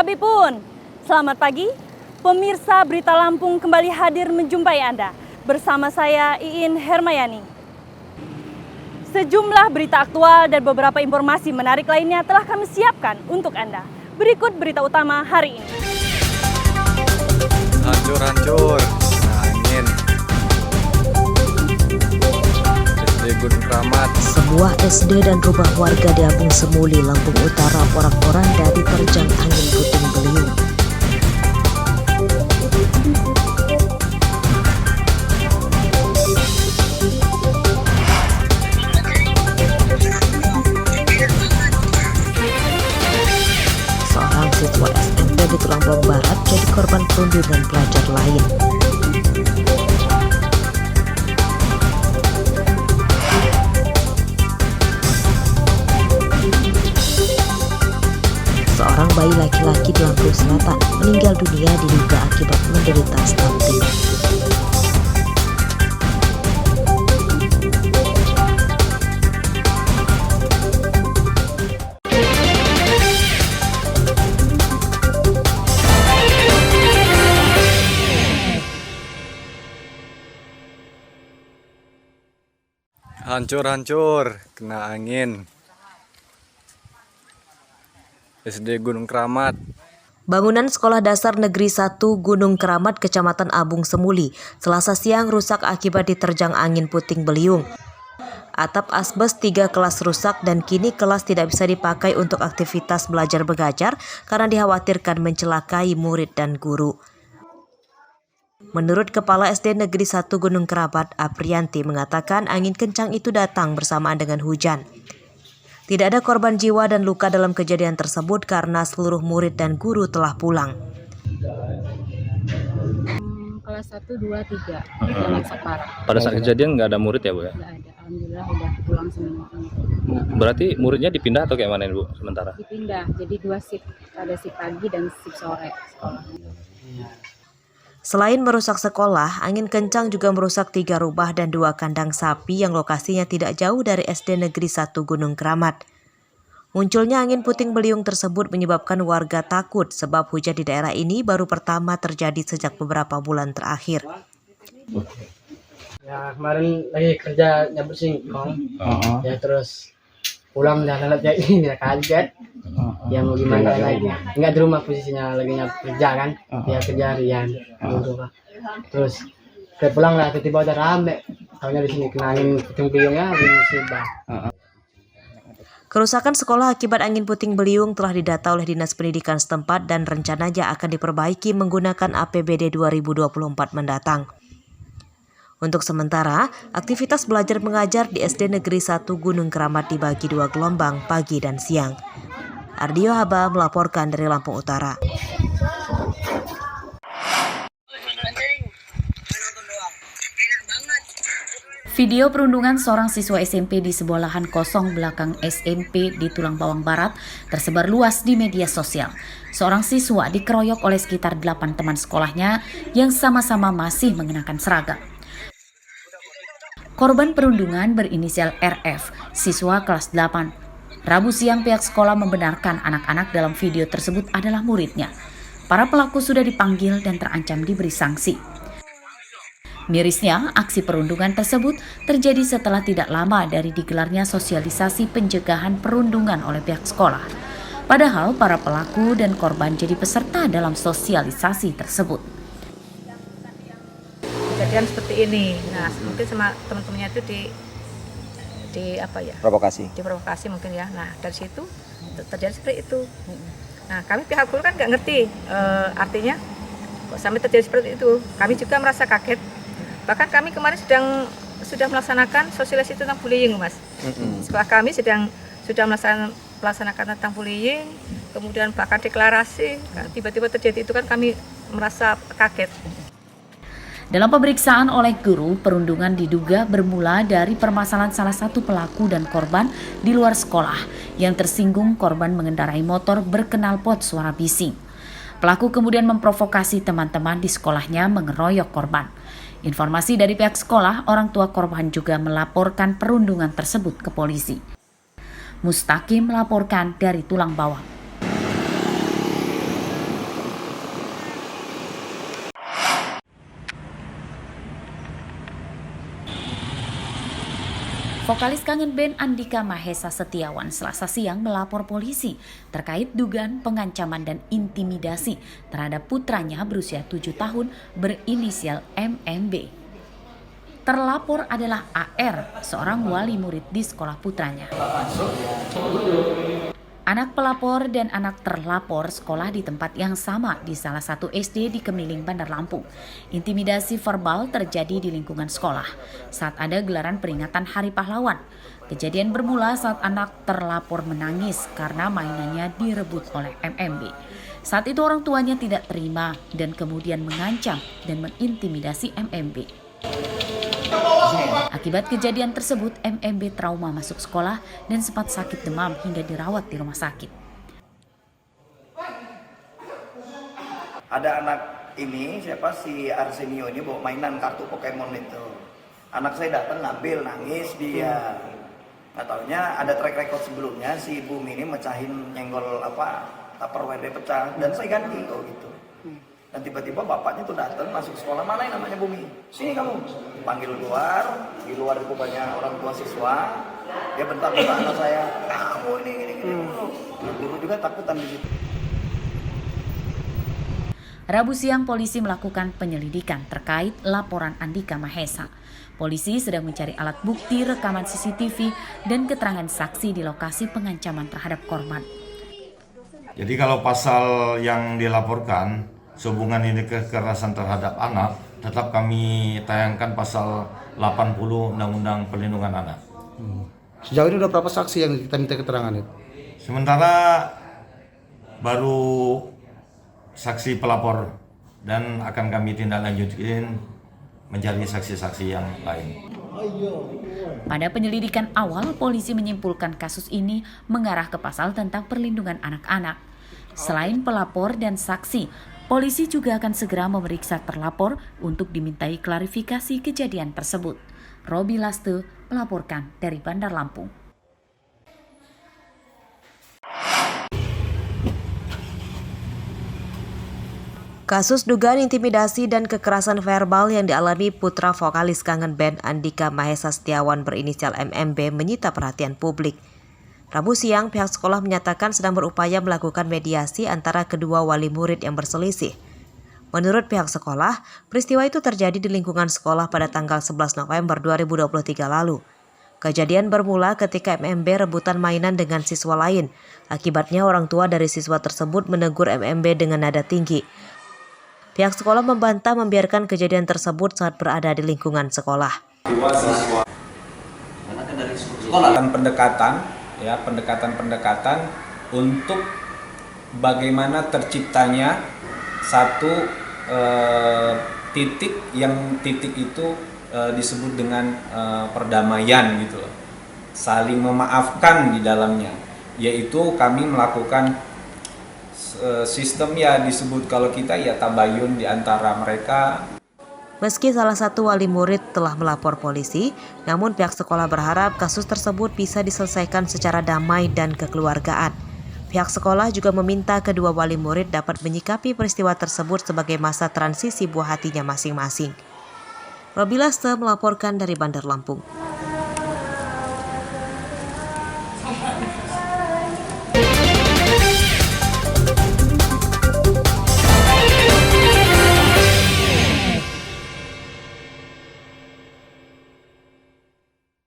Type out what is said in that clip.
Sabipun, selamat pagi. Pemirsa Berita Lampung kembali hadir menjumpai Anda. Bersama saya Iin Hermayani. Sejumlah berita aktual dan beberapa informasi menarik lainnya telah kami siapkan untuk Anda. Berikut berita utama hari ini. Hancur-hancur, angin. SD Gunung Kramat. Sebuah SD dan rumah warga di Abung Semuli, Lampung Utara, porak-poranda diterjang angin puting beliung. Seorang siswa SMP di Tulang Bawang Barat jadi korban perundungan pelajar lain. Seorang bayi laki-laki di Lampung Selatan meninggal dunia diduga akibat menderita stunting. Hancur-hancur, kena angin. SD Gunung Kramat. Bangunan Sekolah Dasar Negeri 1 Gunung Kramat, Kecamatan Abung Semuli, Selasa siang rusak akibat diterjang angin puting beliung. Atap asbes 3 kelas rusak dan kini kelas tidak bisa dipakai untuk aktivitas belajar mengajar karena dikhawatirkan mencelakai murid dan guru. Menurut Kepala SD Negeri 1 Gunung Kramat, Aprianti, mengatakan angin kencang itu datang bersamaan dengan hujan. Tidak ada korban jiwa dan luka dalam kejadian tersebut karena seluruh murid dan guru telah pulang. Kelas 1, 2, 3 yang rusak parah. Pada saat kejadian nggak ada murid ya Bu ya? Nggak ada, alhamdulillah udah pulang semua. Berarti muridnya dipindah atau kayak mana Bu sementara? Dipindah, jadi 2 shift, ada shift pagi dan shift sore sekolah. Selain merusak sekolah, angin kencang juga merusak 3 rumah dan 2 kandang sapi yang lokasinya tidak jauh dari SD Negeri 1 Gunung Kramat. Munculnya angin puting beliung tersebut menyebabkan warga takut sebab hujan di daerah ini baru pertama terjadi sejak beberapa bulan terakhir. Ya kemarin lagi kerja nyabut singkong, ya terus pulang udah lelet ya ini ya kaget. Ya mau gimana lagi? Enggak di rumah posisinya lagi kerja kan, ya kerja harian. Terus saya pulang lah tiba-tiba udah rame. Tahunya di sini kena angin puting beliungnya di musibah. Kerusakan sekolah akibat angin puting beliung telah didata oleh Dinas Pendidikan setempat dan rencananya akan diperbaiki menggunakan APBD 2024 mendatang. Untuk sementara, aktivitas belajar mengajar di SD Negeri 1 Gunung Kramat dibagi 2 gelombang, pagi dan siang. Ardio Haba melaporkan dari Lampung Utara. Video perundungan seorang siswa SMP di sebuah lahan kosong belakang SMP di Tulang Bawang Barat tersebar luas di media sosial. Seorang siswa dikeroyok oleh sekitar 8 teman sekolahnya yang sama-sama masih mengenakan seragam. Korban perundungan berinisial RF, siswa kelas 8. Rabu siang pihak sekolah membenarkan anak-anak dalam video tersebut adalah muridnya. Para pelaku sudah dipanggil dan terancam diberi sanksi. Mirisnya, aksi perundungan tersebut terjadi setelah tidak lama dari digelarnya sosialisasi pencegahan perundungan oleh pihak sekolah. Padahal para pelaku dan korban jadi peserta dalam sosialisasi tersebut. Kejadian seperti ini, nah mungkin sama teman-temannya itu diprovokasi mungkin ya. Nah dari situ terjadi seperti itu. Nah kami pihak guru kan nggak ngerti artinya kok sampai terjadi seperti itu. Kami juga merasa kaget. Bahkan kami kemarin sudah melaksanakan sosialisasi tentang bullying, Mas. Sekolah kami sudah melaksanakan tentang bullying, kemudian bahkan deklarasi. Tiba-tiba terjadi itu kan kami merasa kaget. Dalam pemeriksaan oleh guru, perundungan diduga bermula dari permasalahan salah satu pelaku dan korban di luar sekolah. Yang tersinggung korban mengendarai motor berknalpot suara bising. Pelaku kemudian memprovokasi teman-teman di sekolahnya mengeroyok korban. Informasi dari pihak sekolah, orang tua korban juga melaporkan perundungan tersebut ke polisi. Mustaqim melaporkan dari Tulang Bawang. Vokalis kangen band Andika Mahesa Setiawan Selasa siang melapor polisi terkait dugaan pengancaman dan intimidasi terhadap putranya berusia 7 tahun berinisial MMB. Terlapor adalah AR, seorang wali murid di sekolah putranya. Anak pelapor dan anak terlapor sekolah di tempat yang sama di salah satu SD di Kemiling, Bandar Lampung. Intimidasi verbal terjadi di lingkungan sekolah saat ada gelaran peringatan Hari Pahlawan. Kejadian bermula saat anak terlapor menangis karena mainannya direbut oleh MMB. Saat itu orang tuanya tidak terima dan kemudian mengancam dan mengintimidasi MMB. Akibat kejadian tersebut, MMB trauma masuk sekolah dan sempat sakit demam hingga dirawat di rumah sakit. Ada anak ini, si Arsenio ini bawa mainan kartu Pokemon itu. Anak saya datang ngambil, nangis dia. Nggak taunya ada track record sebelumnya si Bumi ini mecahin nyenggol Tupperware dia pecah dan saya ganti gitu. Dan tiba-tiba bapaknya tuh datang masuk sekolah, mana yang namanya Bumi? Sini kamu. Dipanggil keluar, di luar itu banyak orang tua siswa. Dia bentak-bentak anak saya, kamu ini. Guru juga takutan di situ. Rabu siang polisi melakukan penyelidikan terkait laporan Andika Mahesa. Polisi sedang mencari alat bukti rekaman CCTV dan keterangan saksi di lokasi pengancaman terhadap korban. Jadi kalau pasal yang dilaporkan sehubungan ini kekerasan terhadap anak, tetap kami tayangkan pasal 80 Undang-Undang Perlindungan Anak. Sejauh ini udah berapa saksi yang kita minta keterangan itu? Sementara baru saksi pelapor dan akan kami tindak lanjutin mencari saksi-saksi yang lain. Pada penyelidikan awal, polisi menyimpulkan kasus ini mengarah ke pasal tentang perlindungan anak-anak. Selain pelapor dan saksi, polisi juga akan segera memeriksa terlapor untuk dimintai klarifikasi kejadian tersebut. Robi Laste melaporkan dari Bandar Lampung. Kasus dugaan intimidasi dan kekerasan verbal yang dialami putra vokalis kangen band Andika Mahesa Setiawan berinisial MMB menyita perhatian publik. Rabu siang, pihak sekolah menyatakan sedang berupaya melakukan mediasi antara kedua wali murid yang berselisih. Menurut pihak sekolah, peristiwa itu terjadi di lingkungan sekolah pada tanggal 11 November 2023 lalu. Kejadian bermula ketika MMB rebutan mainan dengan siswa lain. Akibatnya orang tua dari siswa tersebut menegur MMB dengan nada tinggi. Pihak sekolah membantah membiarkan kejadian tersebut saat berada di lingkungan sekolah. Pendekatan untuk bagaimana terciptanya satu titik itu disebut dengan perdamaian gitu loh. Saling memaafkan di dalamnya, yaitu kami melakukan sistem disebut kalau kita tabayun di antara mereka. Meski salah satu wali murid telah melapor polisi, namun pihak sekolah berharap kasus tersebut bisa diselesaikan secara damai dan kekeluargaan. Pihak sekolah juga meminta kedua wali murid dapat menyikapi peristiwa tersebut sebagai masa transisi buah hatinya masing-masing. Robi Laste melaporkan dari Bandar Lampung.